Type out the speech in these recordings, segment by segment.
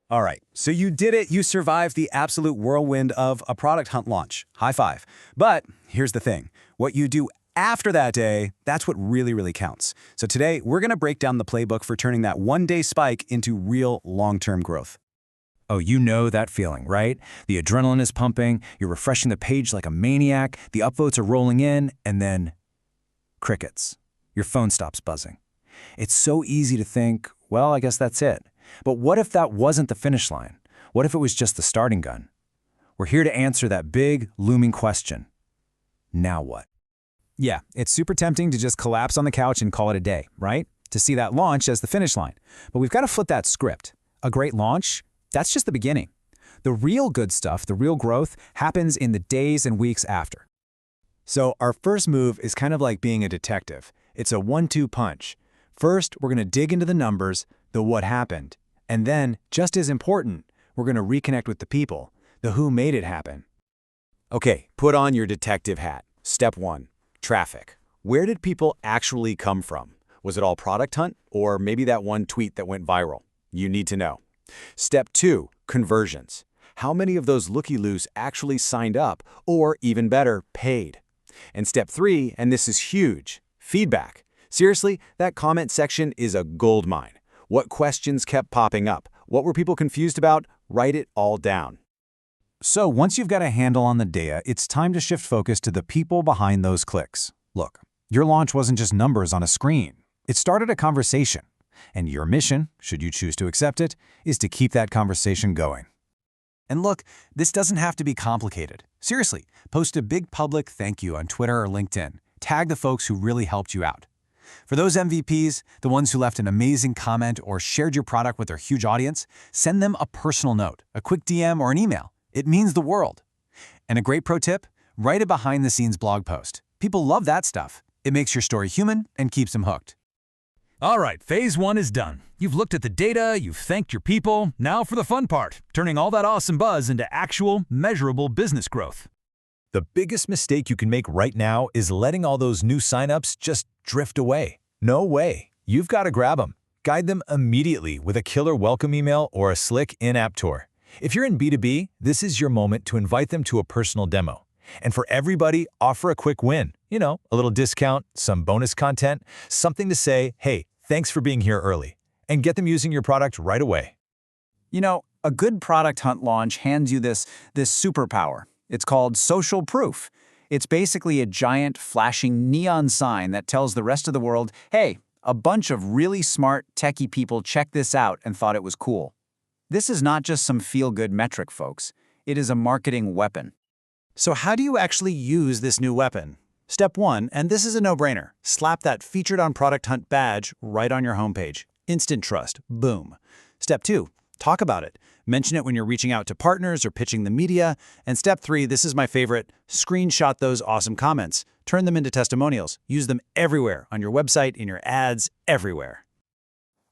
All right, so you did it. You survived the absolute whirlwind of a product hunt launch. High five. But here's the thing. What you do after that day, that's what really counts. So today, we're going to break down the playbook for turning that one-day spike into real long-term growth. Oh, you know that feeling, right? The adrenaline is pumping, you're refreshing the page like a maniac, the upvotes are rolling in, and then crickets. Your phone stops buzzing. It's so easy to think, well, I guess that's it. But what if that wasn't the finish line? What if it was just the starting gun? We're here to answer that big, looming question. Now what? Yeah, it's super tempting to just collapse on the couch and call it a day, right? To see that launch as the finish line. But we've got to flip that script. A great launch, that's just the beginning. The real good stuff, the real growth, happens in the days and weeks after. So our first move is kind of like being a detective. It's a 1-2 punch. First, we're going to dig into the numbers, the what happened. And then, just as important, we're going to reconnect with the people, the who made it happen. Okay, put on your detective hat. Step 1, traffic. Where did people actually come from? Was it all product hunt, or maybe that one tweet that went viral? You need to know. Step 2, conversions. How many of those looky-loos actually signed up, or even better, paid? And step 3, and this is huge, feedback. Seriously, that comment section is a gold mine. What questions kept popping up? What were people confused about? Write it all down. So once you've got a handle on the data, it's time to shift focus to the people behind those clicks. Look, your launch wasn't just numbers on a screen. It started a conversation. And your mission, should you choose to accept it, is to keep that conversation going. And look, this doesn't have to be complicated. Seriously, post a big public thank you on Twitter or LinkedIn. Tag the folks who really helped you out. For those MVPs, the ones who left an amazing comment or shared your product with their huge audience, send them a personal note, a quick DM or an email. It means the world. And a great pro tip, write a behind-the-scenes blog post. People love that stuff. It makes your story human and keeps them hooked. All right, phase 1 is done. You've looked at the data, you've thanked your people. Now for the fun part, turning all that awesome buzz into actual, measurable business growth. The biggest mistake you can make right now is letting all those new signups just drift away. No way. You've got to grab them. Guide them immediately with a killer welcome email or a slick in-app tour. If you're in B2B, this is your moment to invite them to a personal demo. And for everybody, offer a quick win. You know, a little discount, some bonus content, something to say, hey, thanks for being here early. And get them using your product right away. You know, a good product hunt launch hands you this superpower. It's called social proof. It's basically a giant flashing neon sign that tells the rest of the world, hey, a bunch of really smart, techie people checked this out and thought it was cool. This is not just some feel-good metric, folks. It is a marketing weapon. So how do you actually use this new weapon? Step 1, and this is a no-brainer, slap that Featured on Product Hunt badge right on your homepage. Instant trust. Boom. Step 2, talk about it. Mention it when you're reaching out to partners or pitching the media. And step 3, this is my favorite, screenshot those awesome comments. Turn them into testimonials. Use them everywhere, on your website, in your ads, everywhere.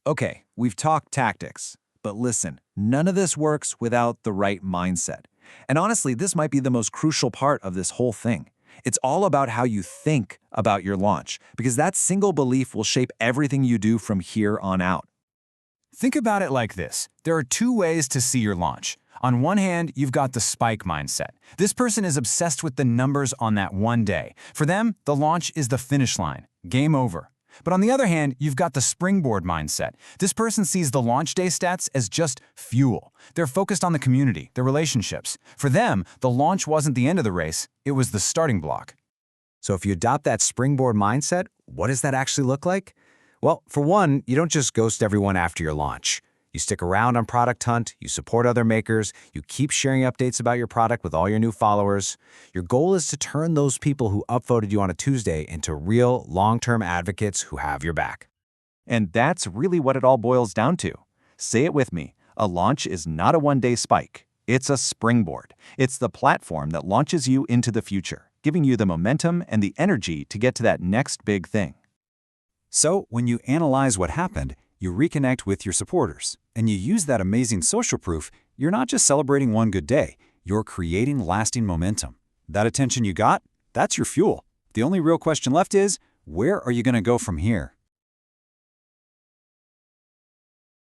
Okay, we've talked tactics. But listen, none of this works without the right mindset. And honestly, this might be the most crucial part of this whole thing. It's all about how you think about your launch, because that single belief will shape everything you do from here on out. Think about it like this. There are 2 ways to see your launch. On one hand, you've got the spike mindset. This person is obsessed with the numbers on that one day. For them, the launch is the finish line. Game over. But on the other hand, you've got the springboard mindset. This person sees the launch day stats as just fuel. They're focused on the community, their relationships. For them, the launch wasn't the end of the race, it was the starting block. So if you adopt that springboard mindset, what does that actually look like? Well, for one, you don't just ghost everyone after your launch. You stick around on Product Hunt, you support other makers, you keep sharing updates about your product with all your new followers. Your goal is to turn those people who upvoted you on a Tuesday into real, long-term advocates who have your back. And that's really what it all boils down to. Say it with me. A launch is not a one-day spike. It's a springboard. It's the platform that launches you into the future, giving you the momentum and the energy to get to that next big thing. So when you analyze what happened, you reconnect with your supporters, and you use that amazing social proof. You're not just celebrating one good day, you're creating lasting momentum. That attention you got, that's your fuel. The only real question left is, where are you going to go from here?